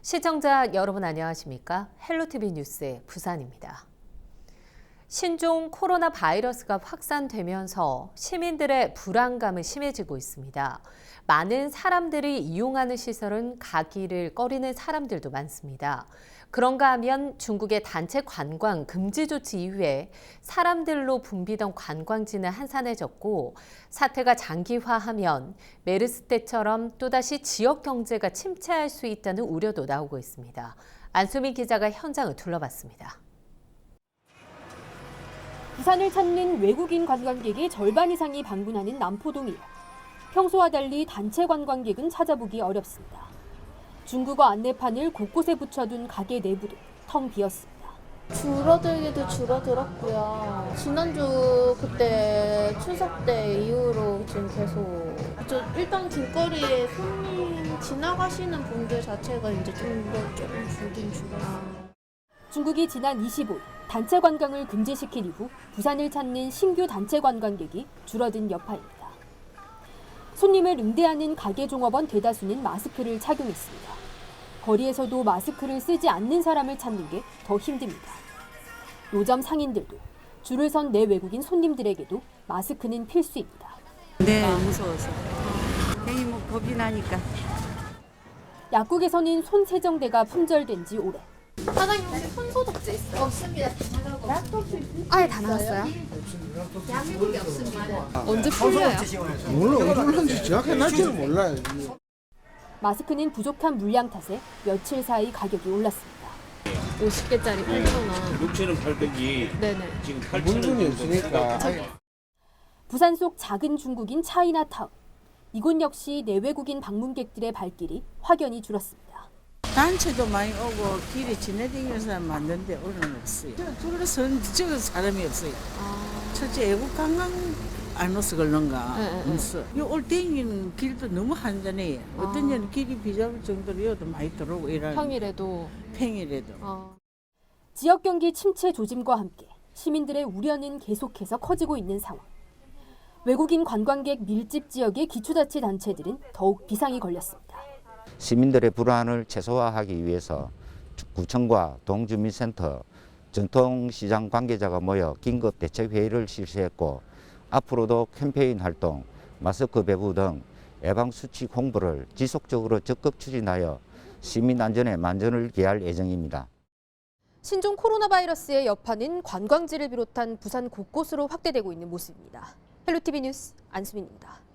시청자 여러분 안녕하십니까? 헬로티비 뉴스의 부산입니다. 신종 코로나 바이러스가 확산되면서 시민들의 불안감은 심해지고 있습니다. 많은 사람들이 이용하는 시설은 가기를 꺼리는 사람들도 많습니다. 그런가 하면 중국의 단체 관광 금지 조치 이후에 사람들로 붐비던 관광지는 한산해졌고 사태가 장기화하면 메르스 때처럼 또다시 지역 경제가 침체할 수 있다는 우려도 나오고 있습니다. 안수민 기자가 현장을 둘러봤습니다. 부산을 찾는 외국인 관광객의 절반 이상이 방문하는 남포동이요. 평소와 달리 단체 관광객은 찾아보기 어렵습니다. 중국어 안내판을 곳곳에 붙여둔 가게 내부도 텅 비었습니다. 줄어들기도 줄어들었고요. 지난주 그때 추석 때 이후로 지금 계속 일단 길거리에 손님 지나가시는 분들 자체가 이제 조금 줄긴 줄었어요. 중국이 지난 25일 단체 관광을 금지시킨 이후 부산을 찾는 신규 단체 관광객이 줄어든 여파입니다. 손님을 응대하는 가게 종업원 대다수는 마스크를 착용했습니다. 거리에서도 마스크를 쓰지 않는 사람을 찾는 게 더 힘듭니다. 노점 상인들도 줄을 선 내외국인 손님들에게도 마스크는 필수입니다. 네, 무서워서. 괜히 겁이 나니까. 약국에서는 손 세정대가 품절된 지 오래. 사장님 혹시 손소독제 있어요? 없습니다. 아예 다 나갔어요? 대한민국에 없습니다. 언제 풀려요? 몰라, 어디 올랐는지 정확히 날짜는 몰라요. 마스크는 부족한 물량 탓에 며칠 사이 가격이 올랐습니다. 50개짜리 8,000원. 6,000원 800이 네네. 지금 물건이 8,000원 없으니까. 부산 속 작은 중국인 차이나타운. 이곳 역시 내외국인 방문객들의 발길이 확연히 줄었습니다. 단체도 많이 오고 길에 지나다니는 사람 많은데 오늘은 없어요. 둘러선 저거 사람이 없어요. 첫째 외국 관광 안 와서 그런가 없어. 올 땡기는 길도 너무 한잔해요. 어떤 년은 길이 비잡을 정도로 여도 많이 들어오고 이런. 평일에도. 지역 경기 침체 조짐과 함께 시민들의 우려는 계속해서 커지고 있는 상황. 외국인 관광객 밀집 지역의 기초자치단체들은 더욱 비상이 걸렸습니다. 시민들의 불안을 최소화하기 위해서 구청과 동주민센터, 전통시장 관계자가 모여 긴급 대책회의를 실시했고 앞으로도 캠페인 활동, 마스크 배부 등 예방수칙 홍보를 지속적으로 적극 추진하여 시민 안전에 만전을 기할 예정입니다. 신종 코로나 바이러스의 여파는 관광지를 비롯한 부산 곳곳으로 확대되고 있는 모습입니다. 헬로티비 뉴스 안수민입니다.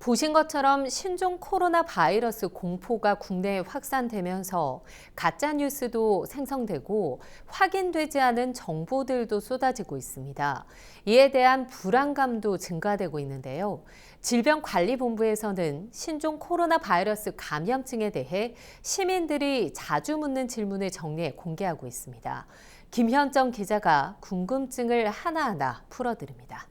보신 것처럼 신종 코로나 바이러스 공포가 국내에 확산되면서 가짜 뉴스도 생성되고 확인되지 않은 정보들도 쏟아지고 있습니다. 이에 대한 불안감도 증가되고 있는데요. 질병관리본부에서는 신종 코로나 바이러스 감염증에 대해 시민들이 자주 묻는 질문을 정리해 공개하고 있습니다. 김현정 기자가 궁금증을 하나하나 풀어드립니다.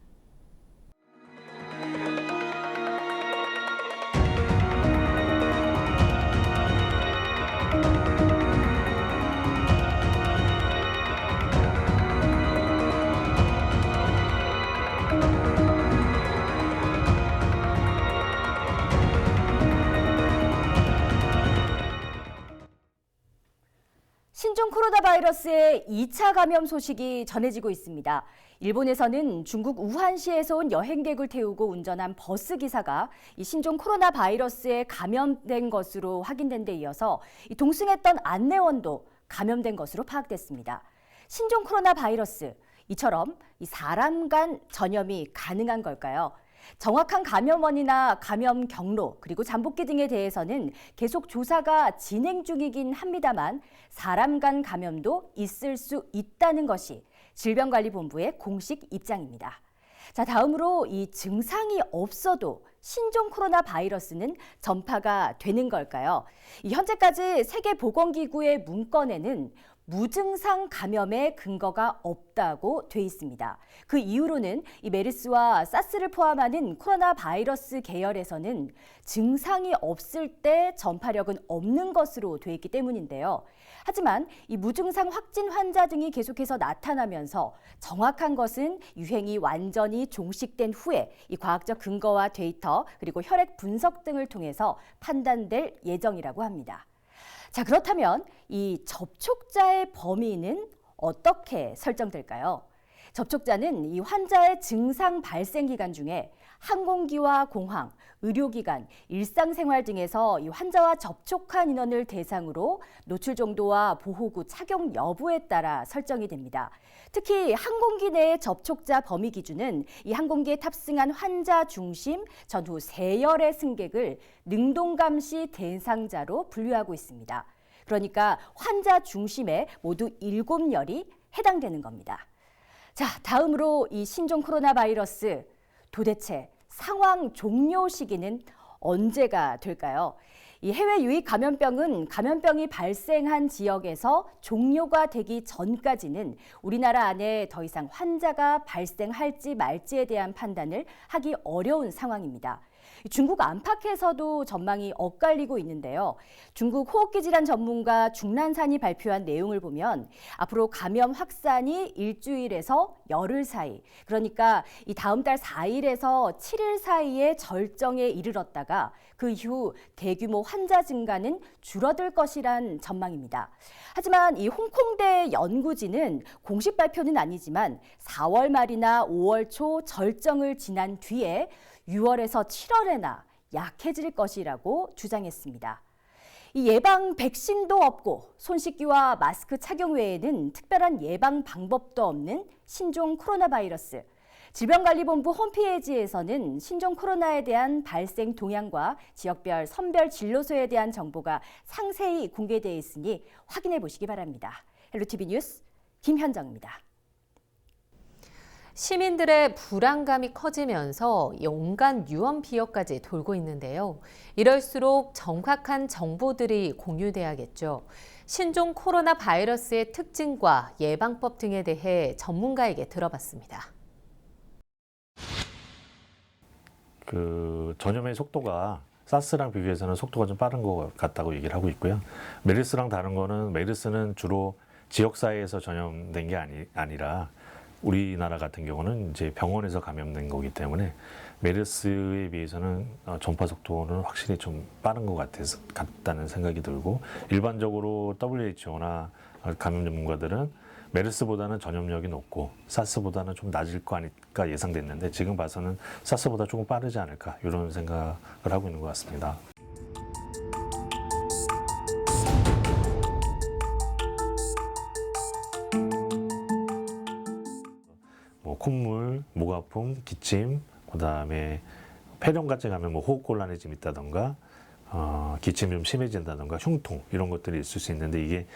신종 코로나 바이러스의 2차 감염 소식이 전해지고 있습니다. 일본에서는 중국 우한시에서 온 여행객을 태우고 운전한 버스 기사가 이 신종 코로나 바이러스에 감염된 것으로 확인된 데 이어서 동승했던 안내원도 감염된 것으로 파악됐습니다. 신종 코로나 바이러스, 이처럼 사람 간 전염이 가능한 걸까요? 정확한 감염 원인이나 감염 경로 그리고 잠복기 등에 대해서는 계속 조사가 진행 중이긴 합니다만 사람 간 감염도 있을 수 있다는 것이 질병관리본부의 공식 입장입니다. 자, 다음으로 이 증상이 없어도 신종 코로나 바이러스는 전파가 되는 걸까요? 현재까지 세계보건기구의 문건에는 무증상 감염의 근거가 없다고 돼 있습니다. 그 이유로는 이 메르스와 사스를 포함하는 코로나 바이러스 계열에서는 증상이 없을 때 전파력은 없는 것으로 돼 있기 때문인데요. 하지만 이 무증상 확진 환자 등이 계속해서 나타나면서 정확한 것은 유행이 완전히 종식된 후에 이 과학적 근거와 데이터 그리고 혈액 분석 등을 통해서 판단될 예정이라고 합니다. 자, 그렇다면 이 접촉자의 범위는 어떻게 설정될까요? 접촉자는 이 환자의 증상 발생 기간 중에 항공기와 공항, 의료기관, 일상생활 등에서 이 환자와 접촉한 인원을 대상으로 노출 정도와 보호구 착용 여부에 따라 설정이 됩니다. 특히 항공기 내의 접촉자 범위 기준은 이 항공기에 탑승한 환자 중심 전후 세열의 승객을 능동감시 대상자로 분류하고 있습니다. 그러니까 환자 중심에 모두 7열이 해당되는 겁니다. 자, 다음으로 이 신종 코로나 바이러스 도대체 상황 종료 시기는 언제가 될까요? 이 해외 유입 감염병은 감염병이 발생한 지역에서 종료가 되기 전까지는 우리나라 안에 더 이상 환자가 발생할지 말지에 대한 판단을 하기 어려운 상황입니다. 중국 안팎에서도 전망이 엇갈리고 있는데요. 중국 호흡기 질환 전문가 중난산이 발표한 내용을 보면 앞으로 감염 확산이 일주일에서 열흘 사이, 그러니까 이 다음 달 4일에서 7일 사이에 절정에 이르렀다가 그 이후 대규모 환자 증가는 줄어들 것이란 전망입니다. 하지만 이 홍콩대 연구진은 공식 발표는 아니지만 4월 말이나 5월 초 절정을 지난 뒤에 6월에서 7월에나 약해질 것이라고 주장했습니다. 이 예방 백신도 없고 손 씻기와 마스크 착용 외에는 특별한 예방 방법도 없는 신종 코로나 바이러스. 질병관리본부 홈페이지에서는 신종 코로나에 대한 발생 동향과 지역별 선별 진료소에 대한 정보가 상세히 공개되어 있으니 확인해 보시기 바랍니다. 헬로티비 뉴스 김현정입니다. 시민들의 불안감이 커지면서 온갖 유언 비어까지 돌고 있는데요. 이럴수록 정확한 정보들이 공유돼야겠죠. 신종 코로나 바이러스의 특징과 예방법 등에 대해 전문가에게 들어봤습니다. 전염의 속도가 사스랑 비교해서는 속도가 좀 빠른 것 같다고 얘기를 하고 있고요. 메르스랑 다른 거는 메르스는 주로 지역사회에서 전염된 게 아니라 우리나라 같은 경우는 이제 병원에서 감염된 거기 때문에 메르스에 비해서는 전파 속도는 확실히 좀 빠른 것 같다는 생각이 들고, 일반적으로 WHO나 감염 전문가들은 메르스보다는 전염력이 높고 사스보다는 좀 낮을 거 아닐까 예상됐는데, 지금 봐서는 사스보다 조금 빠르지 않을까 이런 생각을 하고 있는 것 같습니다. 콧물, 목 아픔, 기침, 그다음에 폐렴같이 가면 호흡곤란이 좀 있다던가, 기침이 좀 심해진다던가, 흉통 이런 것들이 있을 수 있는데, 이게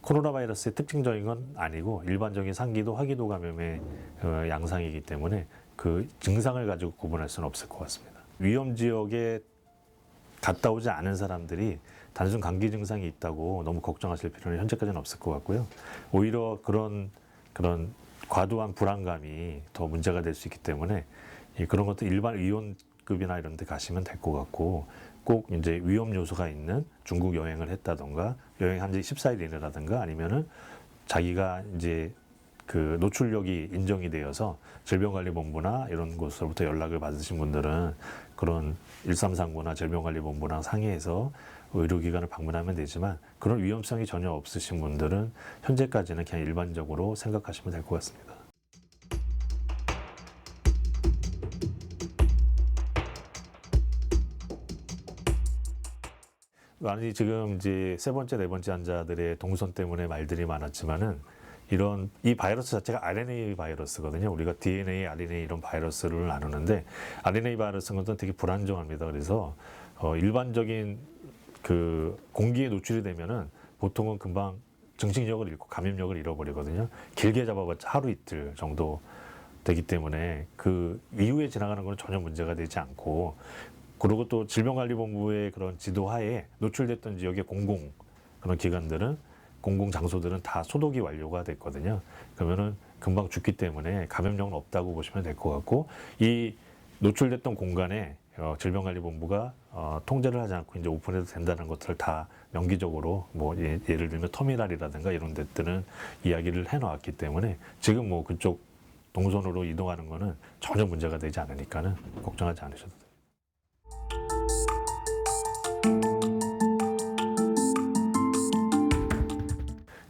코로나 바이러스의 특징적인 건 아니고 일반적인 상기도, 화기도 감염의 양상이기 때문에 그 증상을 가지고 구분할 수는 없을 것 같습니다. 위험 지역에 갔다 오지 않은 사람들이 단순 감기 증상이 있다고 너무 걱정하실 필요는 현재까지는 없을 것 같고요. 오히려 그런 과도한 불안감이 더 문제가 될 수 있기 때문에 그런 것도 일반 의원급이나 이런 데 가시면 될 것 같고, 꼭 이제 위험 요소가 있는 중국 여행을 했다던가, 여행한 지 14일 이내라든가, 아니면은 자기가 이제 그 노출력이 인정이 되어서 질병관리본부나 이런 곳으로부터 연락을 받으신 분들은 그런 1339나 질병관리본부랑 상의해서 의료기관을 방문하면 되지만, 그런 위험성이 전혀 없으신 분들은 현재까지는 그냥 일반적으로 생각하시면 될 것 같습니다. 많이 지금 이제 세 번째, 네 번째 환자들의 동선 때문에 말들이 많았지만은, 이 바이러스 자체가 RNA 바이러스거든요. 우리가 DNA, RNA 이런 바이러스를 나누는데, RNA 바이러스는 되게 불안정합니다. 그래서 일반적인 공기에 노출이 되면은 보통은 금방 증식력을 잃고 감염력을 잃어버리거든요. 길게 잡아봤자 하루 이틀 정도 되기 때문에 그 이후에 지나가는 건 전혀 문제가 되지 않고, 그리고 또 질병관리본부의 그런 지도하에 노출됐던 지역의 그런 기관들은, 공공 장소들은 다 소독이 완료가 됐거든요. 그러면은 금방 죽기 때문에 감염력은 없다고 보시면 될 것 같고, 이 노출됐던 공간에 질병관리본부가 통제를 하지 않고 이제 오픈해도 된다는 것들을 다 명기적으로 예를 들면 터미널이라든가 이런 데들은 이야기를 해놓았기 때문에, 지금 그쪽 동선으로 이동하는 거는 전혀 문제가 되지 않으니까는 걱정하지 않으셔도 돼요.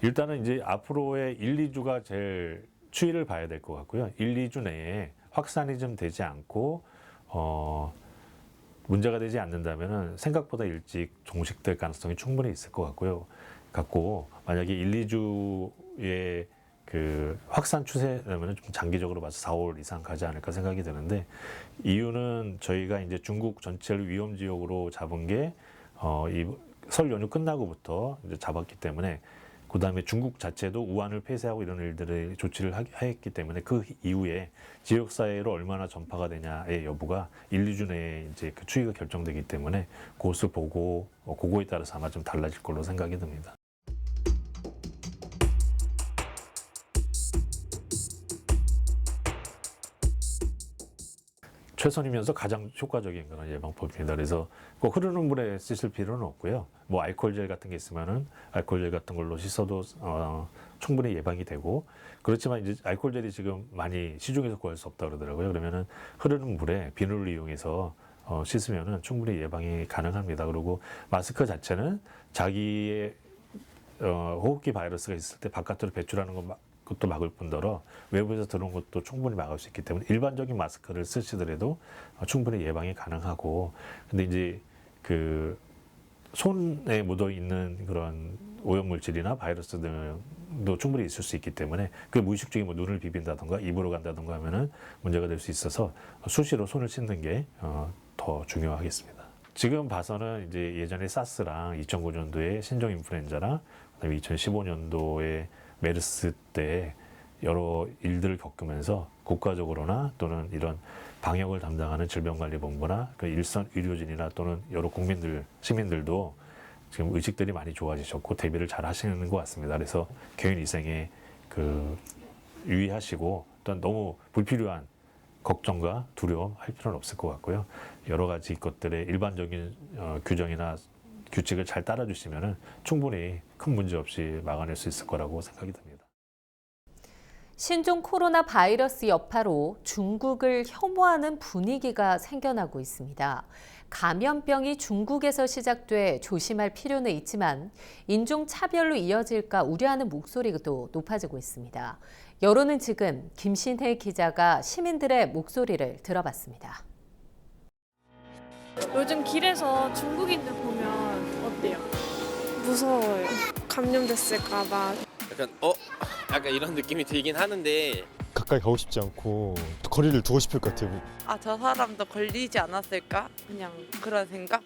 일단은 이제 앞으로의 1, 2주가 제일 추이를 봐야 될 것 같고요. 1, 2주 내에 확산이 좀 되지 않고 문제가 되지 않는다면은 생각보다 일찍 종식될 가능성이 충분히 있을 것 같고 만약에 1, 2주의 그 확산 추세라면 좀 장기적으로 봐서 4, 5월 이상 가지 않을까 생각이 드는데 이유는 저희가 이제 중국 전체를 위험 지역으로 잡은 게 이 설 연휴 끝나고부터 이제 잡았기 때문에 그다음에 중국 자체도 우한을 폐쇄하고 이런 일들을 조치를 했기 때문에 그 이후에 지역 사회로 얼마나 전파가 되냐의 여부가 1, 2주 내에 이제 그 추이가 결정되기 때문에 그것을 보고 그거에 따라서 아마 좀 달라질 걸로 생각이 듭니다. 최선이면서 가장 효과적인 그런 예방법입니다. 그래서 꼭 흐르는 물에 씻을 필요는 없고요. 뭐 알코올젤 같은 게 있으면은 알코올젤 같은 걸로 씻어도 충분히 예방이 되고 그렇지만 이제 알코올젤이 지금 많이 시중에서 구할 수 없다 그러더라고요. 그러면은 흐르는 물에 비누를 이용해서 씻으면은 충분히 예방이 가능합니다. 그리고 마스크 자체는 자기의 호흡기 바이러스가 있을 때 바깥으로 배출하는 것도 막을 뿐더러 외부에서 들어온 것도 충분히 막을 수 있기 때문에 일반적인 마스크를 쓰시더라도 충분히 예방이 가능하고 근데 이제 그 손에 묻어 있는 그런 오염물질이나 바이러스들도 충분히 있을 수 있기 때문에 그 무의식 중에 뭐 눈을 비빈다던가 입으로 간다던가 하면은 문제가 될 수 있어서 수시로 손을 씻는 게 더 중요하겠습니다. 지금 봐서는 이제 예전에 사스랑 2009년도에 신종 인플루엔자랑 그다음에 2015년도에 메르스 때 여러 일들을 겪으면서 국가적으로나 또는 이런 방역을 담당하는 질병관리본부나 그 일선 의료진이나 또는 여러 시민들도 지금 의식들이 많이 좋아지셨고 대비를 잘 하시는 것 같습니다. 그래서 개인 위생에 유의하시고 또한 너무 불필요한 걱정과 두려움 할 필요는 없을 것 같고요. 여러 가지 것들의 일반적인 규정이나 규칙을 잘 따라주시면은 충분히 큰 문제 없이 막아낼 수 있을 거라고 생각이 듭니다. 신종 코로나 바이러스 여파로 중국을 혐오하는 분위기가 생겨나고 있습니다. 감염병이 중국에서 시작돼 조심할 필요는 있지만 인종차별로 이어질까 우려하는 목소리도 높아지고 있습니다. 여론은 지금 김신혜 기자가 시민들의 목소리를 들어봤습니다. 요즘 길에서 중국인들 보면 어때요? 무서워요. 감염됐을까봐. 약간 이런 느낌이 들긴 하는데 가까이 가고 싶지 않고 거리를 두고 싶을 것 같아요. 저 사람도 걸리지 않았을까? 그냥 그런 생각?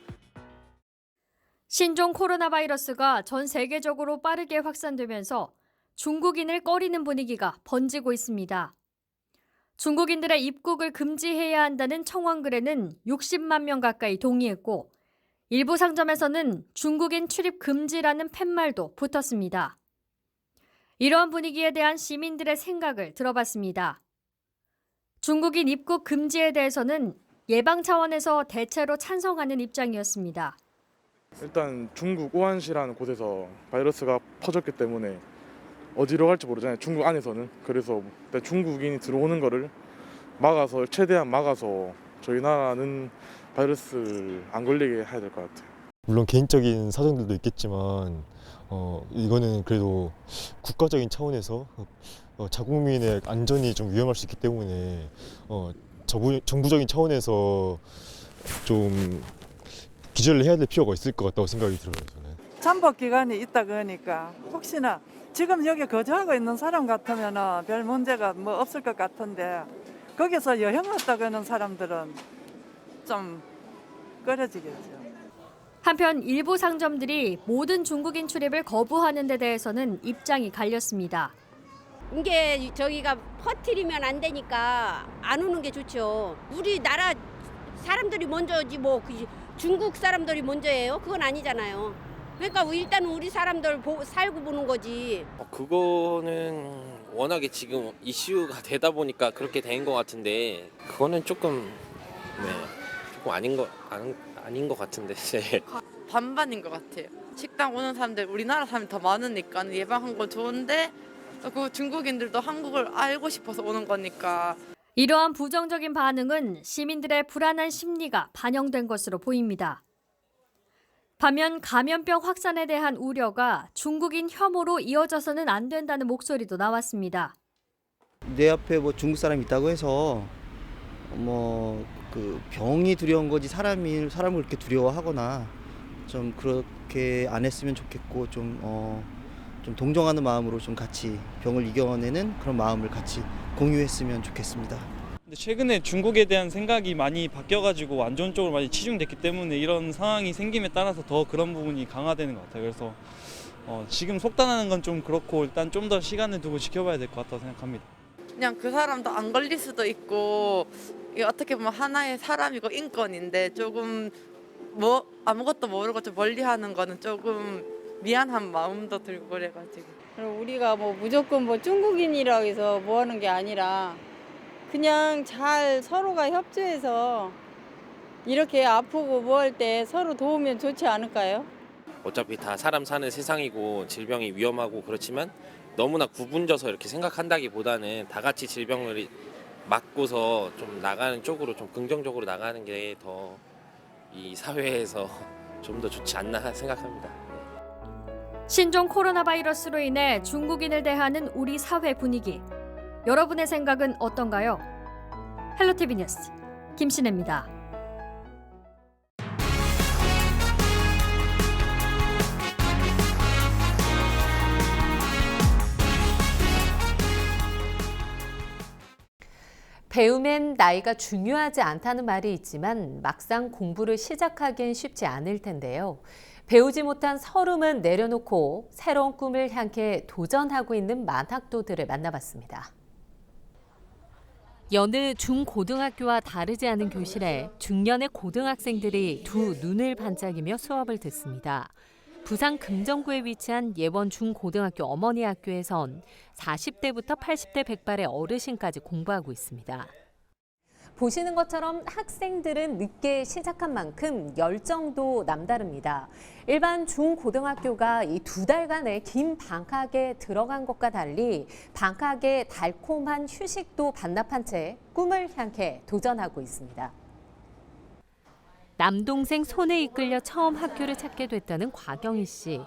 신종 코로나 바이러스가 전 세계적으로 빠르게 확산되면서 중국인을 꺼리는 분위기가 번지고 있습니다. 중국인들의 입국을 금지해야 한다는 청원글에는 60만 명 가까이 동의했고 일부 상점에서는 중국인 출입 금지라는 팻말도 붙었습니다. 이러한 분위기에 대한 시민들의 생각을 들어봤습니다. 중국인 입국 금지에 대해서는 예방 차원에서 대체로 찬성하는 입장이었습니다. 일단 중국 우한시라는 곳에서 바이러스가 퍼졌기 때문에 어디로 갈지 모르잖아요. 중국 안에서는. 그래서 중국인이 들어오는 거를 최대한 막아서 저희 나라는 바이러스 안 걸리게 해야 될 것 같아요. 물론 개인적인 사정들도 있겠지만 이거는 그래도 국가적인 차원에서 자국민의 안전이 좀 위험할 수 있기 때문에 정부적인 차원에서 좀 기절을 해야 될 필요가 있을 것 같다고 생각이 들어요. 저는. 잠복 기간이 있다 그러니까 혹시나 지금 여기 거주하고 있는 사람 같으면 별 문제가 없을 것 같은데 거기서 여행 왔다 가는 사람들은 좀 꺼려지겠죠. 한편 일부 상점들이 모든 중국인 출입을 거부하는 데 대해서는 입장이 갈렸습니다. 이게 저기가 퍼뜨리면 안 되니까 안 오는 게 좋죠. 우리나라 사람들이 먼저지 중국 사람들이 먼저예요? 그건 아니잖아요. 그러니까 일단 우리 사람들 살고 보는 거지. 그거는 워낙에 지금 이슈가 되다 보니까 그렇게 된 것 같은데 그거는 조금 아닌 것 같은데. 반반인 것 같아요. 식당 오는 사람들 우리나라 사람이 더 많으니까 예방한 건 좋은데 그 중국인들도 한국을 알고 싶어서 오는 거니까. 이러한 부정적인 반응은 시민들의 불안한 심리가 반영된 것으로 보입니다. 반면 감염병 확산에 대한 우려가 중국인 혐오로 이어져서는 안 된다는 목소리도 나왔습니다. 내 앞에 뭐 중국 사람이 있다고 해서 뭐 그 병이 두려운 거지 사람을 그렇게 두려워하거나 좀 그렇게 안 했으면 좋겠고 좀 동정하는 마음으로 좀 같이 병을 이겨내는 그런 마음을 같이 공유했으면 좋겠습니다. 근데 최근에 중국에 대한 생각이 많이 바뀌어가지고 안 좋은 쪽으로 많이 치중됐기 때문에 이런 상황이 생김에 따라서 더 그런 부분이 강화되는 것 같아요. 그래서 지금 속단하는 건 좀 그렇고 일단 좀 더 시간을 두고 지켜봐야 될 것 같다고 생각합니다. 그냥 그 사람도 안 걸릴 수도 있고 이게 어떻게 보면 하나의 사람이고 인권인데 조금 뭐 아무것도 모르고 좀 멀리하는 거는 조금 미안한 마음도 들고 그래가지고. 그리고 우리가 뭐 무조건 뭐 중국인이라고 해서 뭐 하는 게 아니라 그냥 잘 서로가 협조해서 이렇게 아프고 뭐 할 때 서로 도우면 좋지 않을까요? 어차피 다 사람 사는 세상이고 질병이 위험하고 그렇지만 너무나 구분져서 이렇게 생각한다기보다는 다 같이 질병을 막고서 좀 나가는 쪽으로 좀 긍정적으로 나가는 게 더 이 사회에서 좀 더 좋지 않나 생각합니다. 신종 코로나 바이러스로 인해 중국인을 대하는 우리 사회 분위기. 여러분의 생각은 어떤가요? 헬로티비 뉴스 김신혜입니다. 배움엔 나이가 중요하지 않다는 말이 있지만 막상 공부를 시작하기엔 쉽지 않을 텐데요. 배우지 못한 서름은 내려놓고 새로운 꿈을 향해 도전하고 있는 만학도들을 만나봤습니다. 여느 중고등학교와 다르지 않은 교실에 중년의 고등학생들이 두 눈을 반짝이며 수업을 듣습니다. 부산 금정구에 위치한 예원 중고등학교 어머니 학교에선 40대부터 80대 100발의 어르신까지 공부하고 있습니다. 보시는 것처럼 학생들은 늦게 시작한 만큼 열정도 남다릅니다. 일반 중고등학교가 이 2달간의 긴 방학에 들어간 것과 달리 방학의 달콤한 휴식도 반납한 채 꿈을 향해 도전하고 있습니다. 남동생 손에 이끌려 처음 학교를 찾게 됐다는 곽영희 씨.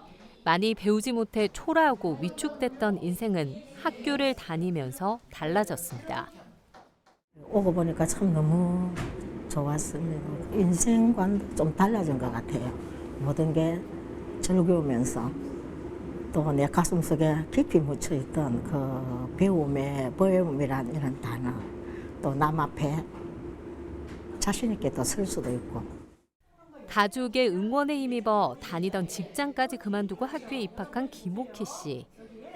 많이 배우지 못해 초라하고 위축됐던 인생은 학교를 다니면서 달라졌습니다. 오고 보니까 참 너무 좋았습니다. 인생관도 좀 달라진 것 같아요. 모든 게 즐거우면서 또 내 가슴속에 깊이 묻혀있던 그 배움이란 이런 단어, 또 남 앞에 자신 있게 또 설 수도 있고. 가족의 응원에 힘입어 다니던 직장까지 그만두고 학교에 입학한 김옥희 씨.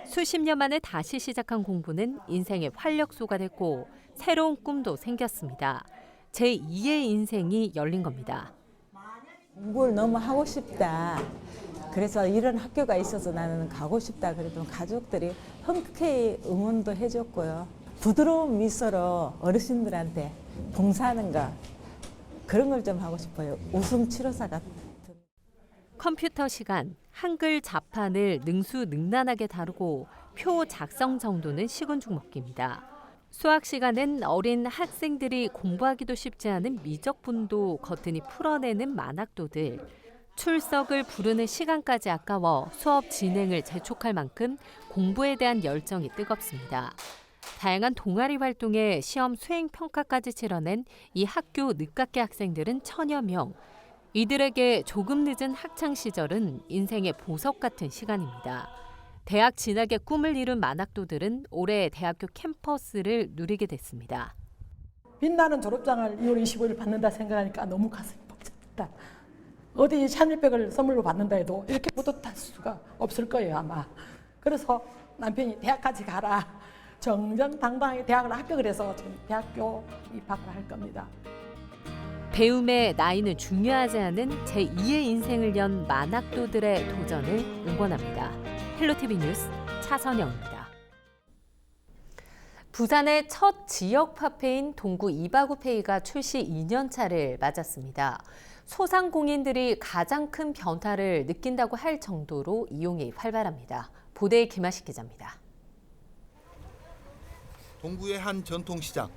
수십 년 만에 다시 시작한 공부는 인생의 활력소가 됐고 새로운 꿈도 생겼습니다. 제2의 인생이 열린 겁니다. 공부를 너무 하고 싶다. 그래서 이런 학교가 있어서 나는 가고 싶다. 그랬더니 가족들이 흔쾌히 응원도 해줬고요. 부드러운 미소로 어르신들한테 봉사하는 거 그런 걸 좀 하고 싶어요. 우승 치료사 같은. 컴퓨터 시간, 한글 자판을 능수능란하게 다루고 표 작성 정도는 식은죽 먹기입니다. 수학 시간은 어린 학생들이 공부하기도 쉽지 않은 미적분도 거뜬히 풀어내는 만학도들. 출석을 부르는 시간까지 아까워 수업 진행을 재촉할 만큼 공부에 대한 열정이 뜨겁습니다. 다양한 동아리 활동에 시험 수행 평가까지 치러낸 이 학교 늦깎이 학생들은 1000여 명. 이들에게 조금 늦은 학창 시절은 인생의 보석 같은 시간입니다. 대학 진학의 꿈을 이룬 만학도들은 올해 대학교 캠퍼스를 누리게 됐습니다. 빛나는 졸업장을 2월 25일 받는다 생각하니까 너무 가슴이 벅찼다. 어디 샤넬백을 선물로 받는다 해도 이렇게 뿌듯할 수가 없을 거예요 아마. 그래서 남편이 대학까지 가라. 정정당당하게 대학을 합격을 해서 지금 대학교 입학을 할 겁니다. 배움의 나이는 중요하지 않은 제2의 인생을 연 만학도들의 도전을 응원합니다. 헬로티비 뉴스 차선영입니다. 부산의 첫 지역 화폐인 동구 이바구페이가 출시 2년차를 맞았습니다. 소상공인들이 가장 큰 변화를 느낀다고 할 정도로 이용이 활발합니다. 보도의 김하식 기자입니다. 동구의 한 전통시장.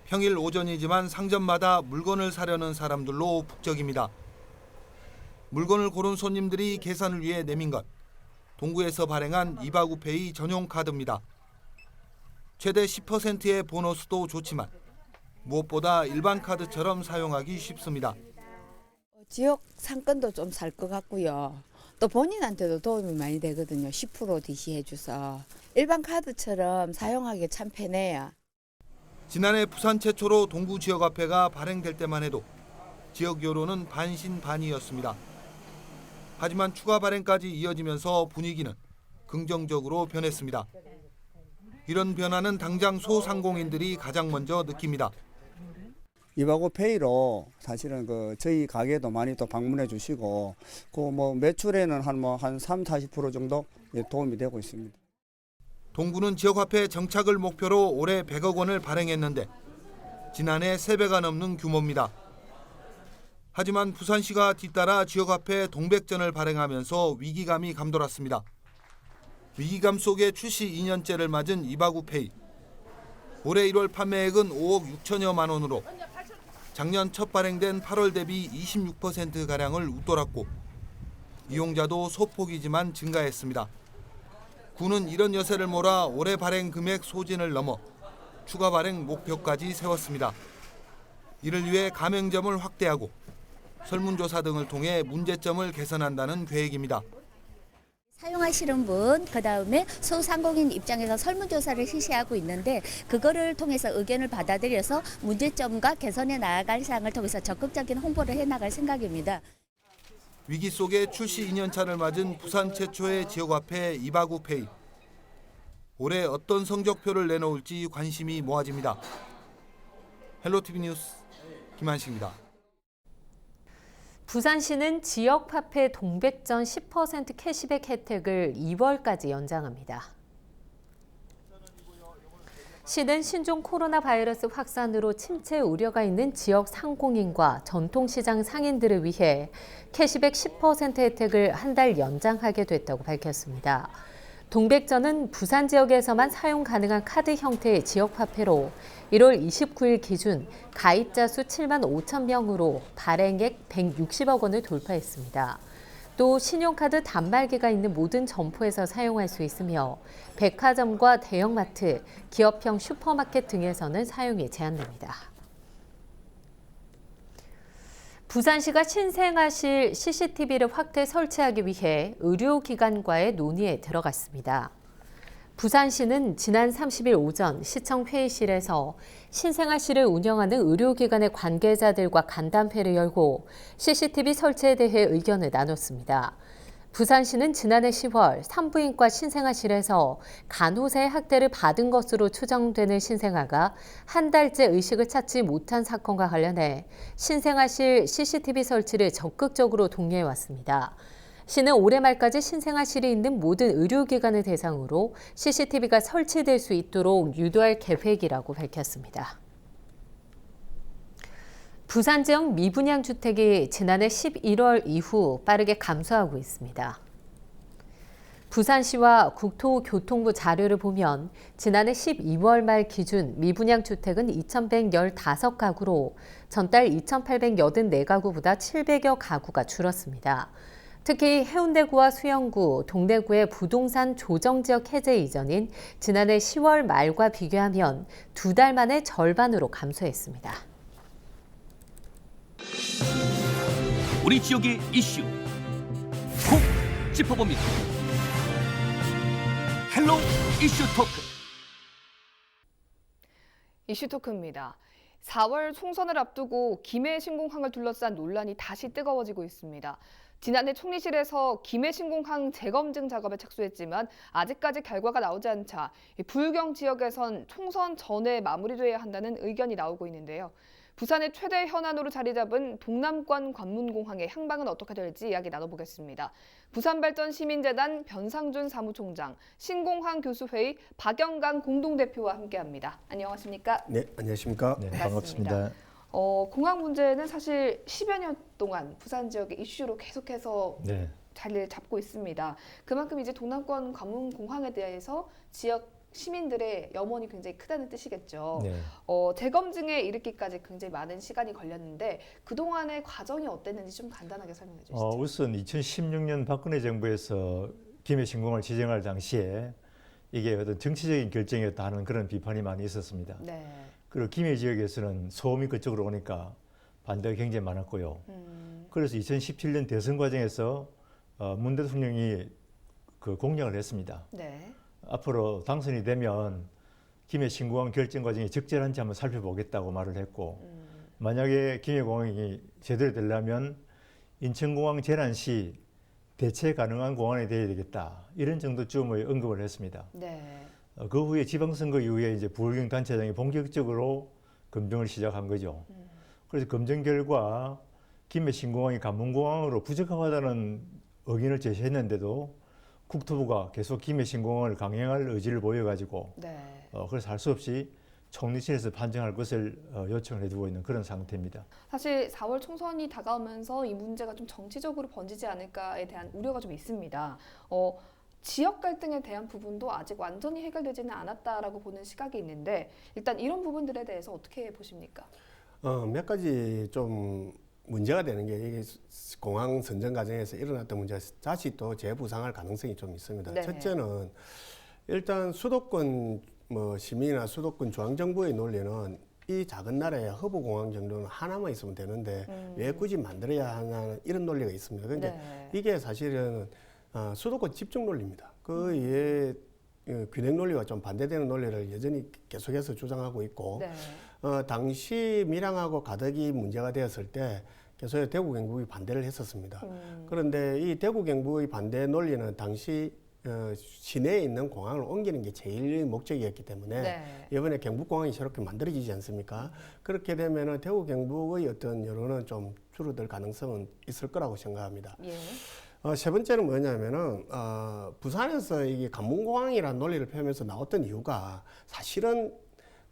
평일 오전이지만 상점마다 물건을 사려는 사람들로 북적입니다. 물건을 고른 손님들이 계산을 위해 내민 것. 동구에서 발행한 이바구페이 전용 카드입니다. 최대 10%의 보너스도 좋지만 무엇보다 일반 카드처럼 사용하기 쉽습니다. 지역 상권도 좀 살 것 같고요. 또 본인한테도 도움이 많이 되거든요. 10% DC해줘서. 일반 카드처럼 사용하기 참 편해요. 지난해 부산 최초로 동구 지역화폐가 발행될 때만 해도 지역 여론은 반신반의였습니다. 하지만 추가 발행까지 이어지면서 분위기는 긍정적으로 변했습니다. 이런 변화는 당장 소상공인들이 가장 먼저 느낍니다. 이바구페이로 사실은 저희 가게도 많이 또 방문해 주시고 매출에는 한 30-40% 정도 도움이 되고 있습니다. 동구는 지역화폐 정착을 목표로 올해 100억 원을 발행했는데 지난해 3배가 넘는 규모입니다. 하지만 부산시가 뒤따라 지역화폐 동백전을 발행하면서 위기감이 감돌았습니다. 위기감 속에 출시 2년째를 맞은 이바구페이. 올해 1월 판매액은 5억 6천여만 원으로 작년 첫 발행된 8월 대비 26%가량을 웃돌았고 이용자도 소폭이지만 증가했습니다. 구는 이런 여세를 몰아 올해 발행 금액 소진을 넘어 추가 발행 목표까지 세웠습니다. 이를 위해 가맹점을 확대하고 설문조사 등을 통해 문제점을 개선한다는 계획입니다. 사용하시는 분, 그다음에 소상공인 입장에서 설문조사를 실시하고 있는데 그거를 통해서 의견을 받아들여서 문제점과 개선해 나아갈 사항을 통해서 적극적인 홍보를 해나갈 생각입니다. 위기 속에 출시 2년차를 맞은 부산 최초의 지역화폐 이바구페이. 올해 어떤 성적표를 내놓을지 관심이 모아집니다. 헬로티비 뉴스 김한식입니다. 부산시는 지역화폐 동백전 10% 캐시백 혜택을 2월까지 연장합니다. 시는 신종 코로나 바이러스 확산으로 침체 우려가 있는 지역 상공인과 전통시장 상인들을 위해 캐시백 10% 혜택을 한 달 연장하게 됐다고 밝혔습니다. 동백전은 부산 지역에서만 사용 가능한 카드 형태의 지역화폐로 1월 29일 기준 가입자 수 7만 5천 명으로 발행액 160억 원을 돌파했습니다. 또 신용카드 단말기가 있는 모든 점포에서 사용할 수 있으며 백화점과 대형마트, 기업형 슈퍼마켓 등에서는 사용이 제한됩니다. 부산시가 신생아실 CCTV를 확대 설치하기 위해 의료기관과의 논의에 들어갔습니다. 부산시는 지난 30일 오전 시청 회의실에서 신생아실을 운영하는 의료기관의 관계자들과 간담회를 열고 CCTV 설치에 대해 의견을 나눴습니다. 부산시는 지난해 10월 산부인과 신생아실에서 간호사의 학대를 받은 것으로 추정되는 신생아가 한 달째 의식을 찾지 못한 사건과 관련해 신생아실 CCTV 설치를 적극적으로 독려해왔습니다. 시는 올해 말까지 신생아실이 있는 모든 의료기관을 대상으로 CCTV가 설치될 수 있도록 유도할 계획이라고 밝혔습니다. 부산 지역 미분양 주택이 지난해 11월 이후 빠르게 감소하고 있습니다. 부산시와 국토교통부 자료를 보면 지난해 12월 말 기준 미분양 주택은 2,115가구로 전달 2,884가구보다 700여 가구가 줄었습니다. 특히 해운대구와 수영구, 동대구의 부동산 조정지역 해제 이전인 지난해 10월 말과 비교하면 2달 만에 절반으로 감소했습니다. 우리 지역의 이슈 콕 짚어봅니다. 헬로 이슈 토크. 이슈 토크입니다. 4월 총선을 앞두고 김해 신공항을 둘러싼 논란이 다시 뜨거워지고 있습니다. 지난해 총리실에서 김해 신공항 재검증 작업에 착수했지만 아직까지 결과가 나오지 않자 부유경 지역에선 총선 전에 마무리돼야 한다는 의견이 나오고 있는데요. 부산의 최대 현안으로 자리 잡은 동남권 관문공항의 향방은 어떻게 될지 이야기 나눠보겠습니다. 부산발전시민재단 변상준 사무총장, 신공항 교수회의 박영강 공동대표와 함께합니다. 안녕하십니까? 네, 안녕하십니까? 네, 반갑습니다. 공항 문제는 사실 10여 년 동안 부산 지역의 이슈로 계속해서 자리를 잡고 있습니다. 그만큼 이제 동남권 관문공항에 대해서 지역 시민들의 염원이 굉장히 크다는 뜻이겠죠. 네. 재검증에 이르기까지 굉장히 많은 시간이 걸렸는데 그동안의 과정이 어땠는지 좀 간단하게 설명해 주시죠. 우선 2016년 박근혜 정부에서 김해 신공항을 지정할 당시에 이게 어떤 정치적인 결정이었다 하는 그런 비판이 많이 있었습니다. 네. 그리고 김해 지역에서는 소음이 그쪽으로 오니까 반대가 굉장히 많았고요. 그래서 2017년 대선 과정에서 문 대통령이 그 공약을 했습니다. 네. 앞으로 당선이 되면 김해 신공항 결정 과정이 적절한지 한번 살펴보겠다고 말을 했고 만약에 김해공항이 제대로 되려면 인천공항 재난 시 대체 가능한 공항이 되어야 되겠다. 이런 정도쯤의 언급을 했습니다. 네. 그 후에 지방선거 이후에 이제 부울경 단체장이 본격적으로 검증을 시작한 거죠. 그래서 검증 결과 김해 신공항이 관문공항으로 부적합하다는 의견을 제시했는데도 국토부가 계속 김해 신공항을 강행할 의지를 보여가지고 네. 그래서 할 수 없이 총리실에서 판정할 것을 요청을 해두고 있는 그런 상태입니다. 사실 4월 총선이 다가오면서 이 문제가 좀 정치적으로 번지지 않을까에 대한 우려가 좀 있습니다. 지역 갈등에 대한 부분도 아직 완전히 해결되지는 않았다라고 보는 시각이 있는데 일단 이런 부분들에 대해서 어떻게 보십니까? 몇 가지 좀 문제가 되는 게 이게 공항 선정 과정에서 일어났던 문제가 다시 또 재부상할 가능성이 좀 있습니다. 네. 첫째는 일단 수도권 시민이나 수도권 중앙정부의 논리는 이 작은 나라에 허브공항 정도는 하나만 있으면 되는데 왜 굳이 만들어야 하냐는 이런 논리가 있습니다. 그런데 네. 이게 사실은 수도권 집중 논리입니다. 그 이에 균형 논리와 좀 반대되는 논리를 여전히 계속해서 주장하고 있고 네. 당시 밀양하고 가덕이 문제가 되었을 때 계속 대구 경북이 반대를 했었습니다. 그런데 이 대구 경북의 반대 논리는 당시 시내에 있는 공항을 옮기는 게 제일 목적이었기 때문에 네. 이번에 경북공항이 새롭게 만들어지지 않습니까? 그렇게 되면은 대구 경북의 어떤 여론은 좀 줄어들 가능성은 있을 거라고 생각합니다. 예. 세 번째는 뭐냐면은 부산에서 이게 관문공항이라는 논리를 펴면서 나왔던 이유가 사실은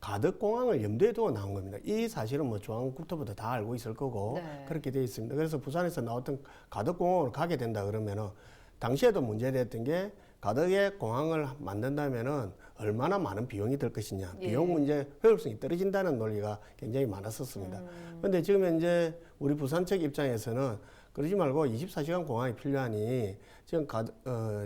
가덕공항을 염두에 두고 나온 겁니다. 이 사실은 뭐 중앙국토부도 다 알고 있을 거고 네. 그렇게 되어 있습니다. 그래서 부산에서 나왔던 가덕공항으로 가게 된다 그러면은 당시에도 문제됐던 게 가덕에 공항을 만든다면은 얼마나 많은 비용이 들 것이냐. 예. 비용 문제 효율성이 떨어진다는 논리가 굉장히 많았었습니다. 그런데 지금 현재 우리 부산 측 입장에서는 그러지 말고 24시간 공항이 필요하니 지금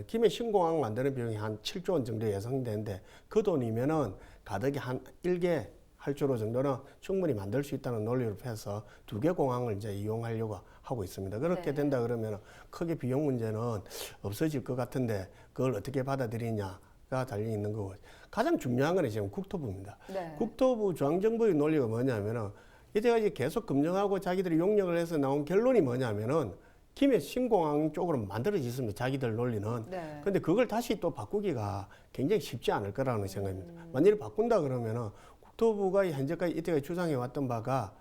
김해 신공항 만드는 비용이 한 7조 원 정도 예상되는데 그 돈이면은 가덕이 한 1개 8조 정도는 충분히 만들 수 있다는 논리로 해서 2개 공항을 이제 이용하려고 하고 있습니다. 그렇게 네. 된다 그러면 크게 비용 문제는 없어질 것 같은데 그걸 어떻게 받아들이냐가 달려 있는 거고 가장 중요한 건 지금 국토부입니다. 네. 국토부 중앙정부의 논리가 뭐냐면은 이때까지 계속 검증하고 자기들이 용역을 해서 나온 결론이 뭐냐면은 김해 신공항 쪽으로 만들어졌습니다. 자기들 논리는. 네. 근데 그걸 다시 또 바꾸기가 굉장히 쉽지 않을 거라는 생각입니다. 만일 바꾼다 그러면은 국토부가 현재까지 이때까지 주장해 왔던 바가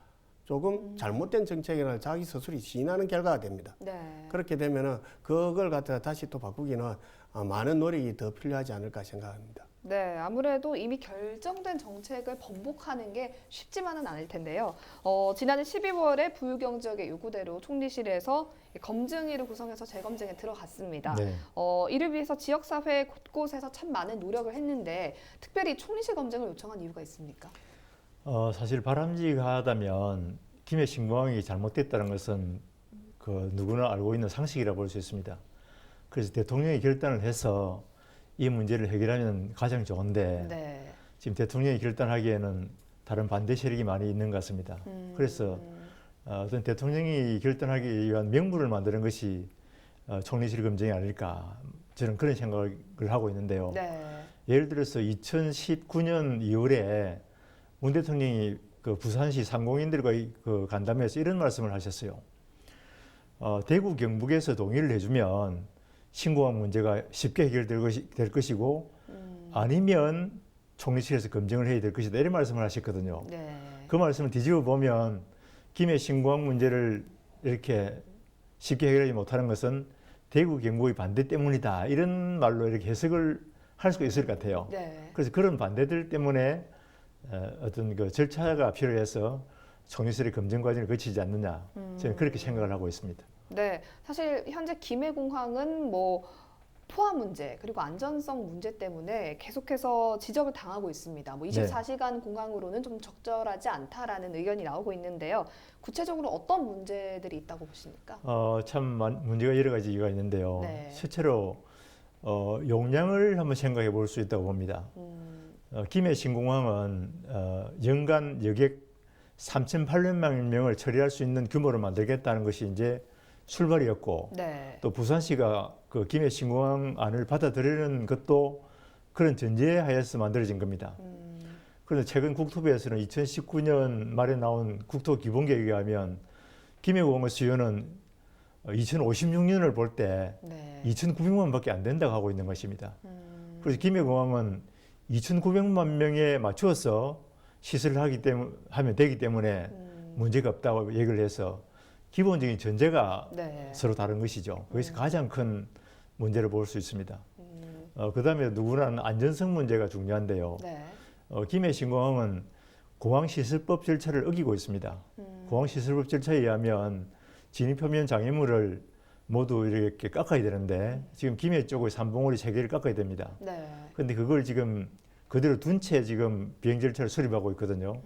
조금 잘못된 정책이라 자기 스스로 시인하는 결과가 됩니다. 네. 그렇게 되면은 그걸 갖다 다시 또 바꾸기는 많은 노력이 더 필요하지 않을까 생각합니다. 네, 아무래도 이미 결정된 정책을 번복하는 게 쉽지만은 않을 텐데요. 지난해 12월에 부유경 지역의 요구대로 총리실에서 검증위를 구성해서 재검증에 들어갔습니다. 네. 이를 위해서 지역사회 곳곳에서 참 많은 노력을 했는데 특별히 총리실 검증을 요청한 이유가 있습니까? 사실 바람직하다면 김해 신공항이 잘못됐다는 것은 누구나 알고 있는 상식이라 볼 수 있습니다. 그래서 대통령이 결단을 해서 이 문제를 해결하면 가장 좋은데 네. 지금 대통령이 결단하기에는 다른 반대 세력이 많이 있는 것 같습니다. 그래서 어떤 대통령이 결단하기 위한 명분을 만드는 것이 총리실 검증이 아닐까 저는 그런 생각을 하고 있는데요. 네. 예를 들어서 2019년 2월에 문 대통령이 부산시 상공인들과 간담회에서 이런 말씀을 하셨어요. 대구 경북에서 동의를 해주면 신공항 문제가 쉽게 해결될 것이고 아니면 총리실에서 검증을 해야 될 것이다 이런 말씀을 하셨거든요. 네. 그 말씀을 뒤집어 보면 김해 신공항 문제를 이렇게 쉽게 해결하지 못하는 것은 대구 경북의 반대 때문이다 이런 말로 이렇게 해석을 할 수가 있을 것 같아요. 네. 그래서 그런 반대들 때문에 어떤 절차가 필요해서 총리실의 검증 과정을 거치지 않느냐 저는 그렇게 생각을 하고 있습니다. 네, 사실 현재 김해공항은 포화 문제 그리고 안전성 문제 때문에 계속해서 지적을 당하고 있습니다. 뭐 24시간 공항으로는 좀 적절하지 않다라는 의견이 나오고 있는데요. 구체적으로 어떤 문제들이 있다고 보십니까? 참 문제가 여러 가지가 있는데요. 네. 실제로 용량을 한번 생각해 볼 수 있다고 봅니다. 김해 신공항은 연간 여객 3,800만 명을 처리할 수 있는 규모로 만들겠다는 것이 이제 출발이었고, 네. 또 부산시가 그 김해 신공항 안을 받아들이는 것도 그런 전제하에서 만들어진 겁니다. 그런데 최근 국토부에서는 2019년 말에 나온 국토기본계획에 의하면 김해공항의 수요는 2056년을 볼 때 2,900만밖에 안 된다고 하고 있는 것입니다. 그래서 김해공항은 2,900만 명에 맞추어서 시설을 하면 되기 때문에 문제가 없다고 얘기를 해서 기본적인 전제가 서로 다른 것이죠. 거기서 가장 큰 문제를 볼 수 있습니다. 그다음에 누구나 안전성 문제가 중요한데요. 김해 신공항은 공항시설법 절차를 어기고 있습니다. 공항시설법 절차에 의하면 진입표면 장애물을 모두 이렇게 깎아야 되는데 지금 김해 쪽의 삼봉우리 3개를 깎아야 됩니다. 그런데 그걸 지금 그대로 둔 채 지금 비행 절차를 수립하고 있거든요.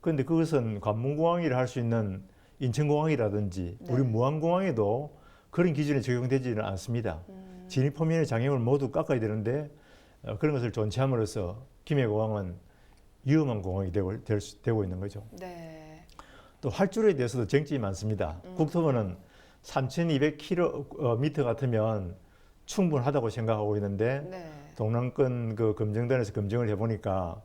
그런데 그것은 관문공항이라 할 수 있는 인천공항이라든지 우리 무안공항에도 그런 기준이 적용되지는 않습니다. 진입표면의 장애물 모두 깎아야 되는데 그런 것을 존치함으로써 김해공항은 위험한 공항이 되고 있는 거죠. 또 활주로에 대해서도 쟁점이 많습니다. 국토부는 3,200km 같으면 충분하다고 생각하고 있는데 동남권 그 검증단에서 검증을 해보니까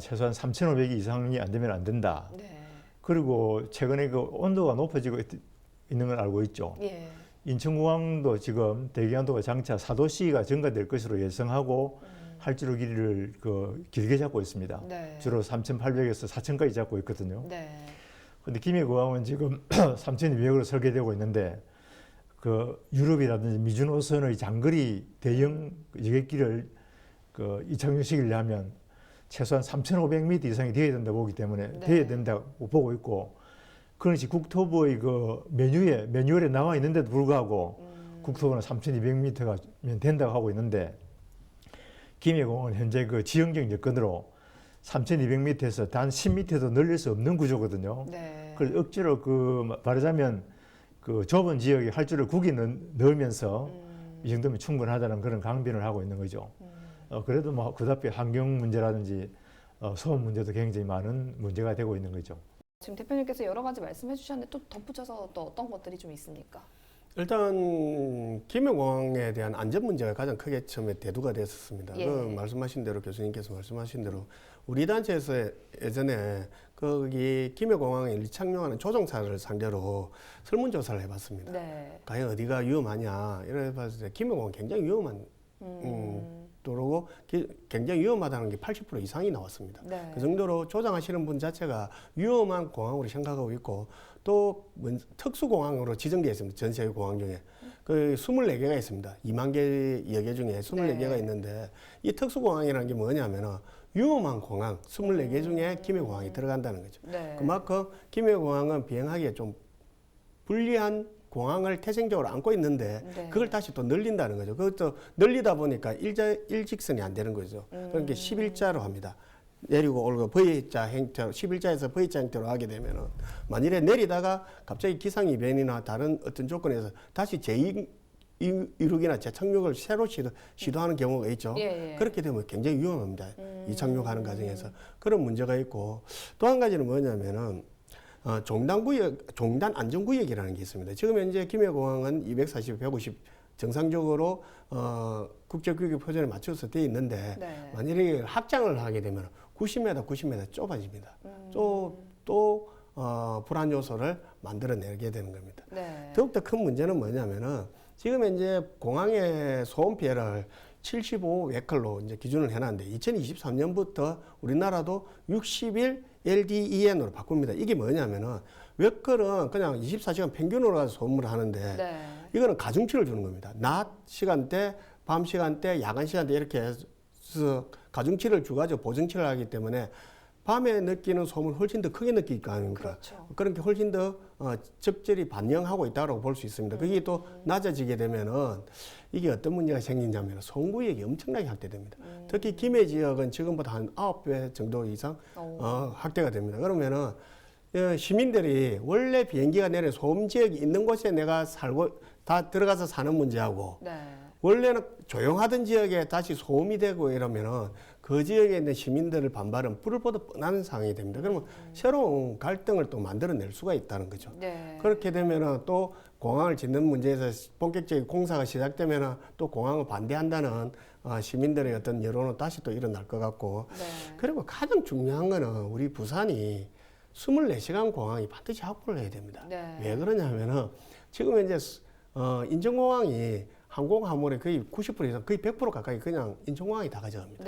최소한 3,500 이상이 안 되면 안 된다. 그리고 최근에 그 온도가 높아지고 있는 걸 알고 있죠. 인천공항도 지금 대기온도가 장차 4도씨가 증가될 것으로 예상하고 활주로 길이를 길게 잡고 있습니다. 주로 3,800에서 4,000까지 잡고 있거든요. 그런데 김해공항은 지금 3,200으로 설계되고 있는데 그 유럽이라든지 미준 호선의 장거리 대형 여객기를 이착륙시키려 하면 최소한 3,500m 이상이 되어야 된다고 보기 때문에 되어야 된다고 보고 있고, 그것이 국토부의 그 매뉴얼에 나와 있는데도 불구하고 국토부는 3,200m면 된다고 하고 있는데 김해공항은 현재 그 지형적 여건으로 3,200m에서 단 10m도 늘릴 수 없는 구조거든요. 그래서 억지로 말하자면 그 좁은 지역에 활주를 국이 넣으면서 이 정도면 충분하다는 그런 강변을 하고 있는 거죠. 그래도 뭐 그 앞에 환경 문제라든지 소음 문제도 굉장히 많은 문제가 되고 있는 거죠. 지금 대표님께서 여러 가지 말씀해 주셨는데 또 덧붙여서 또 어떤 것들이 좀 있습니까? 일단 김해공항에 대한 안전 문제가 가장 크게 처음에 대두가 됐었습니다. 그 말씀하신 대로 교수님께서 말씀하신 대로 우리 단체에서 예전에 거기 김해공항에離착륙하는 조종사를 상대로 설문조사를 해봤습니다. 과연 어디가 위험하냐 이래 봤을 때 김해공항 굉장히 위험한 도로고 굉장히 위험하다는 게 80% 이상이 나왔습니다. 그 정도로 조장하시는 분 자체가 위험한 공항으로 생각하고 있고 또 특수공항으로 지정되어 있습니다. 전 세계 공항 중에. 그 24개가 있습니다. 2만 개 여개 중에 24개가 있는데 이 특수공항이라는 게 뭐냐면은 위험한 공항 24개 중에 김해공항이 들어간다는 거죠. 그만큼 김해공항은 비행하기에 좀 불리한 공항을 태생적으로 안고 있는데 그걸 다시 또 늘린다는 거죠. 그것도 늘리다 보니까 일직선이 안 되는 거죠. 그러니까 11자로 합니다. 내리고 오르고 V자 형태로 11자에서 V자 형태로 하게 되면은 만일에 내리다가 갑자기 기상이변이나 다른 어떤 조건에서 다시 이륙이나 재착륙을 새로 시도하는 경우가 있죠. 그렇게 되면 굉장히 위험합니다. 이착륙하는 과정에서 그런 문제가 있고 또 한 가지는 뭐냐면은 종단 안전구역이라는 게 있습니다. 지금 현재 김해공항은 240, 150 정상적으로 국제규격 표준에 맞춰서 되어 있는데 만일에 확장을 하게 되면 90m 좁아집니다. 또 불안 요소를 만들어내게 되는 겁니다. 더욱더 큰 문제는 뭐냐면은 지금 현재 공항의 소음 피해를 75 웨클로 이제 기준을 해놨는데 2023년부터 우리나라도 60일 LDEN으로 바꿉니다. 이게 뭐냐면은 웨클은 그냥 24시간 평균으로 가서 소음을 하는데 이거는 가중치를 주는 겁니다. 낮 시간대, 밤 시간대, 야간 시간대 이렇게 해서 가중치를 주가지고 보정치를 하기 때문에 밤에 느끼는 소음을 훨씬 더 크게 느낄 거 아닙니까? 그렇죠. 그런 게 훨씬 더 적절히 반영하고 있다고 볼 수 있습니다. 그게 또 낮아지게 되면은 이게 어떤 문제가 생기냐면 송구역이 엄청나게 확대됩니다. 특히 김해 지역은 지금보다 한 9배 정도 이상 확대가 됩니다. 그러면은 시민들이 원래 비행기가 내려 소음 지역이 있는 곳에 내가 살고 다 들어가서 사는 문제하고 원래는 조용하던 지역에 다시 소음이 되고 이러면은 그 지역에 있는 시민들의 반발은 불을 보듯 뻔한 상황이 됩니다. 그러면 새로운 갈등을 또 만들어낼 수가 있다는 거죠. 그렇게 되면은 또 공항을 짓는 문제에서 본격적인 공사가 시작되면은 또 공항을 반대한다는 시민들의 어떤 여론은 다시 또 일어날 것 같고 그리고 가장 중요한 거는 우리 부산이 24시간 공항이 반드시 확보를 해야 됩니다. 왜 그러냐면은 지금 이제 인천공항이 항공화물의 거의 90% 이상, 거의 100% 가까이 그냥 인천공항이 다 가져갑니다.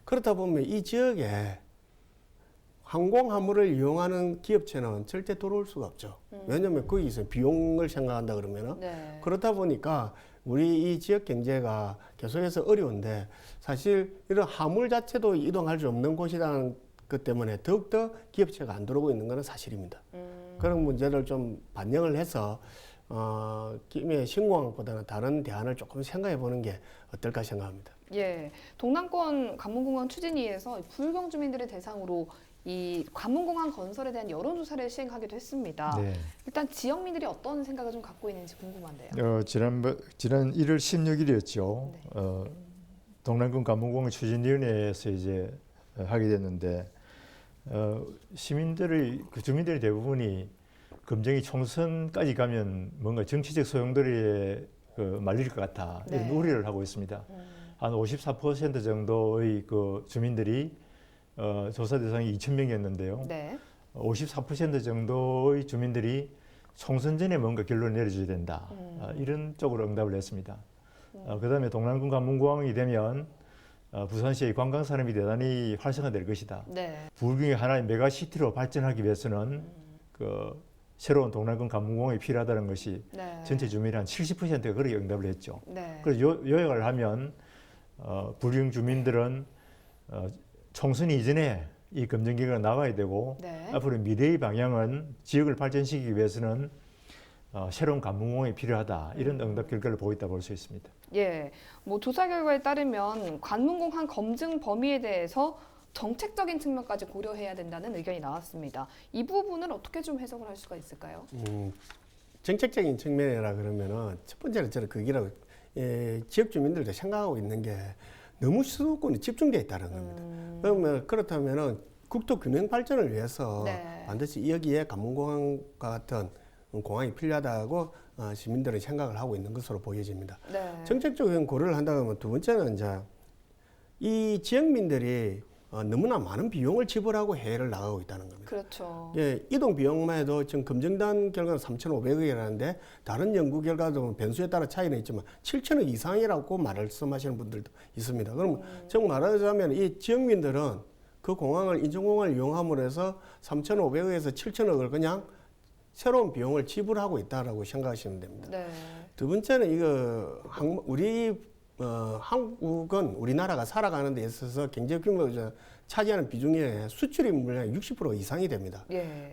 그렇다 보면 이 지역에 항공화물을 이용하는 기업체는 절대 들어올 수가 없죠. 왜냐하면 거기서 비용을 생각한다 그러면은 그렇다 보니까 우리 이 지역 경제가 계속해서 어려운데 사실 이런 화물 자체도 이동할 수 없는 곳이라는 것 때문에 더욱더 기업체가 안 들어오고 있는 것은 사실입니다. 그런 문제를 좀 반영을 해서 김해 신공항보다는 다른 대안을 조금 생각해 보는 게 어떨까 생각합니다. 예, 동남권 관문공항 추진위에서 불경 주민들을 대상으로 이 관문공항 건설에 대한 여론조사를 시행하기도 했습니다. 일단 지역민들이 어떤 생각을 좀 갖고 있는지 궁금한데요. 지난 1월 16일이었죠. 동남권 관문공항 추진위원회에서 이제 하게 됐는데 시민들의 그 주민들의 대부분이 검정이 총선까지 가면 뭔가 정치적 소용돌이에 말릴 것 같아 이런 우려를 하고 있습니다. 한 54% 정도의 그 주민들이 조사 대상이 2,000명이었는데요. 54% 정도의 주민들이 총선 전에 뭔가 결론을 내려줘야 된다. 이런 쪽으로 응답을 했습니다. 그다음에 동남권 관문공항이 되면 부산시의 관광 산업이 대단히 활성화될 것이다. 부울경이 하나의 메가시티로 발전하기 위해서는 그 새로운 동남권 관문공항이 필요하다는 것이 전체 주민의 한 70%가 그렇게 응답을 했죠. 그래서 요약을 하면 부울경 주민들은 총선 이전에 이 검증기가 나가야 되고 앞으로 미래의 방향은 지역을 발전시키기 위해서는 새로운 관문공항이 필요하다. 이런 응답 결과를 보였다 볼 수 있습니다. 예, 뭐 조사 결과에 따르면 관문공항 검증 범위에 대해서 정책적인 측면까지 고려해야 된다는 의견이 나왔습니다. 이 부분은 어떻게 좀 해석을 할 수가 있을까요? 정책적인 측면이라 그러면은 첫 번째는 저는 그기라고 지역 주민들도 생각하고 있는 게 너무 수도권이 집중되어 있다는 겁니다. 그러면 그렇다면은 국토 균형 발전을 위해서 반드시 여기에 관문공항과 같은 공항이 필요하다고 시민들은 생각을 하고 있는 것으로 보여집니다. 정책적인 고려를 한다면 두 번째는 이제 이 지역민들이 너무나 많은 비용을 지불하고 해외를 나가고 있다는 겁니다. 그렇죠. 예, 이동 비용만 해도 지금 검증단 결과는 3,500억이라는데 다른 연구 결과도 변수에 따라 차이는 있지만 7,000억 이상이라고 말씀하시는 분들도 있습니다. 그럼 즉 말하자면 이 지역민들은 그 공항을 인천공항을 이용함으로 해서 3,500억에서 7,000억을 그냥 새로운 비용을 지불하고 있다라고 생각하시면 됩니다. 두 번째는 이거 한국은 우리나라가 살아가는 데 있어서 경제 규모가 차지하는 비중이 수출입 물량이 60% 이상이 됩니다.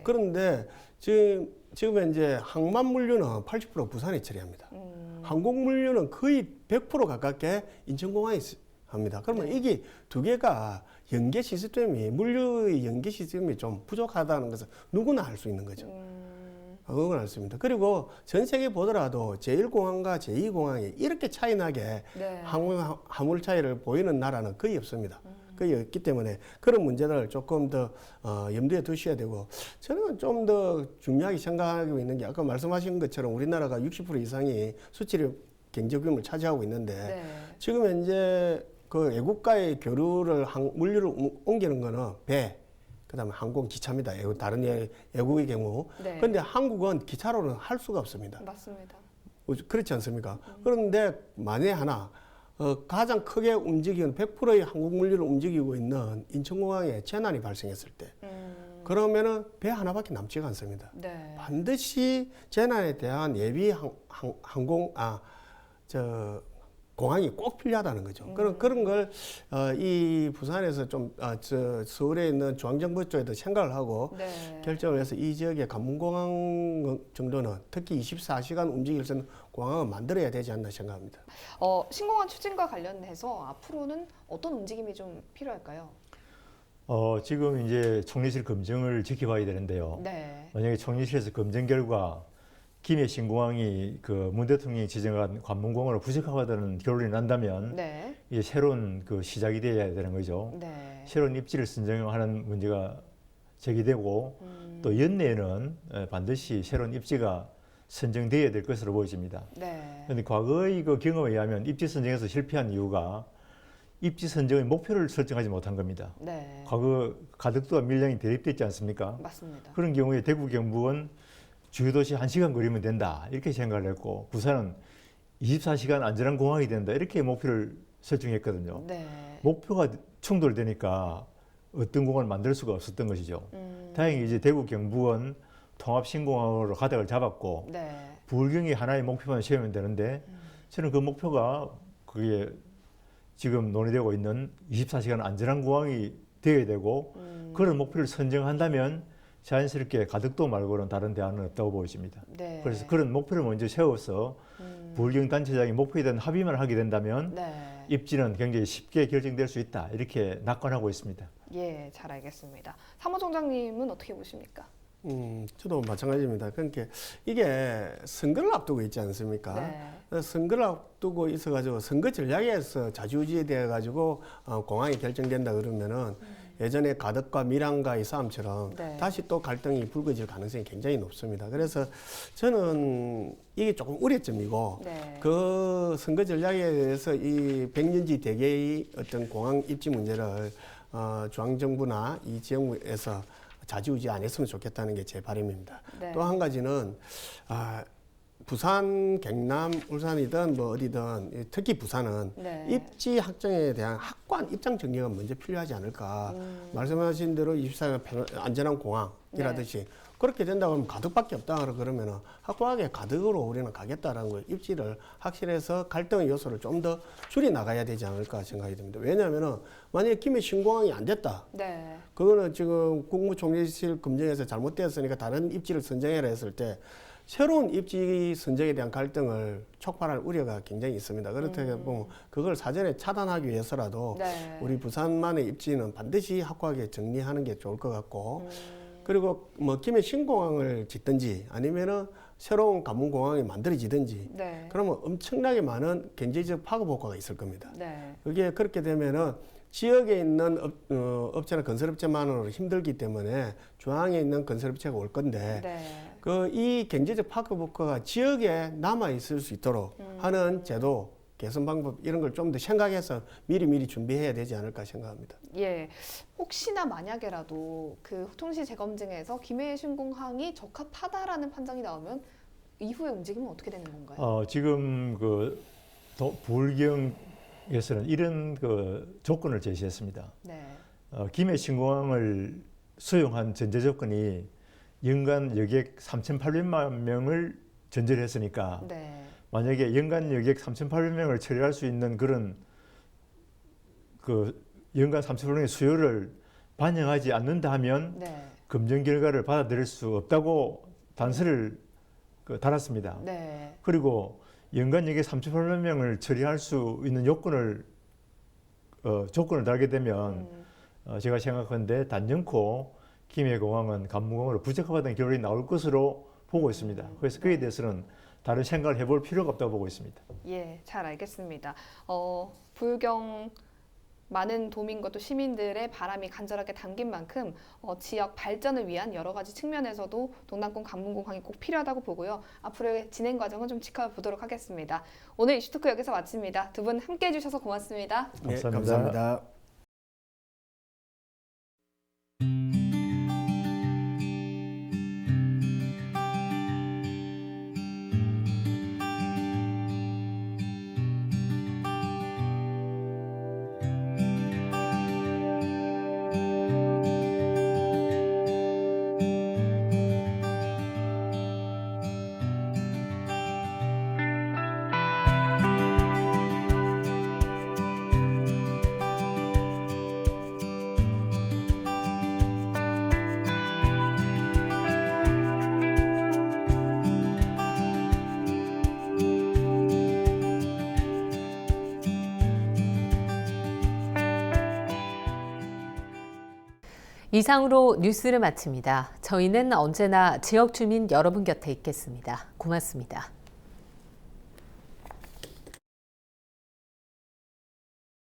그런데 지금 현재 항만 물류는 80% 부산에 처리합니다. 항공 물류는 거의 100% 가깝게 인천공항에 합니다. 그러면 이게 두 개가 연계 시스템이 물류의 연계 시스템이 좀 부족하다는 것을 누구나 알 수 있는 거죠. 그건 알습니다. 그리고 전 세계 보더라도 제1공항과 제2공항이 이렇게 차이나게 화물 차이를 보이는 나라는 거의 없습니다. 거의 없기 때문에 그런 문제들을 조금 더 염두에 두셔야 되고 저는 좀 더 중요하게 생각하고 있는 게 아까 말씀하신 것처럼 우리나라가 60% 이상이 수출입 경제 규모를 차지하고 있는데 지금 현재 그 외국과의 교류를 물류를 옮기는 거는 배 그다음에 항공, 기차입니다. 다른 외국의 경우. 그런데 한국은 기차로는 할 수가 없습니다. 맞습니다. 그렇지 않습니까? 그런데 만에 하나 가장 크게 움직이는 100%의 항공 물류를 움직이고 있는 인천공항에 재난이 발생했을 때 그러면은 배 하나밖에 남지가 않습니다. 반드시 재난에 대한 예비 공항이 꼭 필요하다는 거죠. 그런 걸 이 부산에서 좀 서울에 있는 중앙정부 쪽에도 생각을 하고 결정을 해서 이 지역에 관문공항 정도는 특히 24시간 움직일 수 있는 공항을 만들어야 되지 않나 생각합니다. 신공항 추진과 관련해서 앞으로는 어떤 움직임이 좀 필요할까요? 지금 이제 총리실 검증을 지켜봐야 되는데요. 네. 만약에 총리실에서 검증 결과 김해 신공항이 그 문 대통령이 지정한 관문공항으로 부적합하다는 결론이 난다면 네. 이게 새로운 그 시작이 되어야 되는 거죠. 네. 새로운 입지를 선정하는 문제가 제기되고 또 연내에는 반드시 새로운 입지가 선정되어야 될 것으로 보여집니다. 그런데 네. 과거의 그 경험에 의하면 입지 선정에서 실패한 이유가 입지 선정의 목표를 설정하지 못한 겁니다. 네. 과거 가덕도와 밀양이 대립됐지 않습니까? 맞습니다. 그런 경우에 대구 경북은 주요도시 1시간 거리면 된다 이렇게 생각을 했고 부산은 24시간 안전한 공항이 된다 이렇게 목표를 설정했거든요. 네. 목표가 충돌되니까 어떤 공항을 만들 수가 없었던 것이죠. 다행히 이제 대구 경북은 통합 신공항으로 가닥을 잡았고 네. 부울경이 하나의 목표만 세우면 되는데 저는 그 목표가 그게 지금 논의되고 있는 24시간 안전한 공항이 되어야 되고 그런 목표를 선정한다면 자연스럽게 가덕도 말고는 다른 대안은 없다고 보여집니다. 네. 그래서 그런 목표를 먼저 세워서 부울경 단체장이 목표에 대한 합의만 하게 된다면 네. 입지는 굉장히 쉽게 결정될 수 있다 이렇게 낙관하고 있습니다. 예, 잘 알겠습니다. 사무총장님은 어떻게 보십니까? 저도 마찬가지입니다. 그러니까 이게 선거를 앞두고 있지 않습니까? 네. 선거를 앞두고 있어가지고 선거 전략에서 좌지우지 돼가지고 공항이 결정된다 그러면은 예전에 가덕과 밀양과의 싸움처럼 네. 다시 또 갈등이 불거질 가능성이 굉장히 높습니다. 그래서 저는 이게 조금 우려점이고 네. 그 선거 전략에 대해서 이 백년지 대계의 어떤 공항 입지 문제를 중앙정부나 이 지역에서 좌지우지 안 했으면 좋겠다는 게 제 바람입니다. 네. 또 한 가지는 부산, 경남, 울산이든 뭐 어디든 특히 부산은 네. 입지 확정에 대한 확고한 입장 정리가 먼저 필요하지 않을까. 말씀하신 대로 24시간 안전한 공항이라듯이 그렇게 된다고 하면 가덕밖에 없다 그러면은 확고하게 가덕으로 우리는 가겠다라는 거 입지를 확실해서 갈등의 요소를 좀 더 줄여 나가야 되지 않을까 생각이 듭니다. 왜냐하면은 만약에 김해 신공항이 안 됐다. 네. 그거는 지금 국무총리실 검증에서 잘못되었으니까 다른 입지를 선정해라 했을 때 새로운 입지 선정에 대한 갈등을 촉발할 우려가 굉장히 있습니다. 그렇다고 보면 그걸 사전에 차단하기 위해서라도 네. 우리 부산만의 입지는 반드시 확고하게 정리하는 게 좋을 것 같고 그리고 뭐 김해 신공항을 짓든지 아니면은 새로운 관문공항이 만들어지든지 네. 그러면 엄청나게 많은 경제적 파급 효과가 있을 겁니다. 네. 그게 그렇게 되면은 지역에 있는 업체나 건설업체만으로 힘들기 때문에 중앙에 있는 건설업체가 올 건데 네. 이 경제적 파급 효과가 지역에 남아 있을 수 있도록 하는 제도 개선 방법 이런 걸 좀 더 생각해서 미리 준비해야 되지 않을까 생각합니다. 예, 혹시나 만약에라도 그 통시 재검증에서 김해 신공항이 적합하다라는 판정이 나오면 이후의 움직임은 어떻게 되는 건가요? 지금 그 부울경에서는 이런 그 조건을 제시했습니다. 네. 김해 신공항을 수용한 전제 조건이 연간 여객 3,800만 명을 전제를 했으니까 네. 만약에 연간 여객 3,800명을 처리할 수 있는 그런 그 연간 3,800명의 수요를 반영하지 않는다 하면 네. 검증 결과를 받아들일 수 없다고 단서를 달았습니다. 네. 그리고 연간 여객 3,800명을 처리할 수 있는 조건을 달게 되면 제가 생각하는데 단연코 김해공항은 관문공항으로 부적합하다는 결론이 나올 것으로 보고 있습니다. 그래서 그에 대해서는 다른 생각을 해볼 필요가 없다고 보고 있습니다. 예, 잘 알겠습니다. 부울경 많은 도민과 또 시민들의 바람이 간절하게 담긴 만큼 지역 발전을 위한 여러 가지 측면에서도 동남권 관문공항이 꼭 필요하다고 보고요. 앞으로의 진행 과정은 좀 지켜보도록 하겠습니다. 오늘 이슈토크 여기서 마칩니다. 두 분 함께해 주셔서 고맙습니다. 네, 감사합니다. 이상으로 뉴스를 마칩니다. 저희는 언제나 지역 주민 여러분 곁에 있겠습니다. 고맙습니다.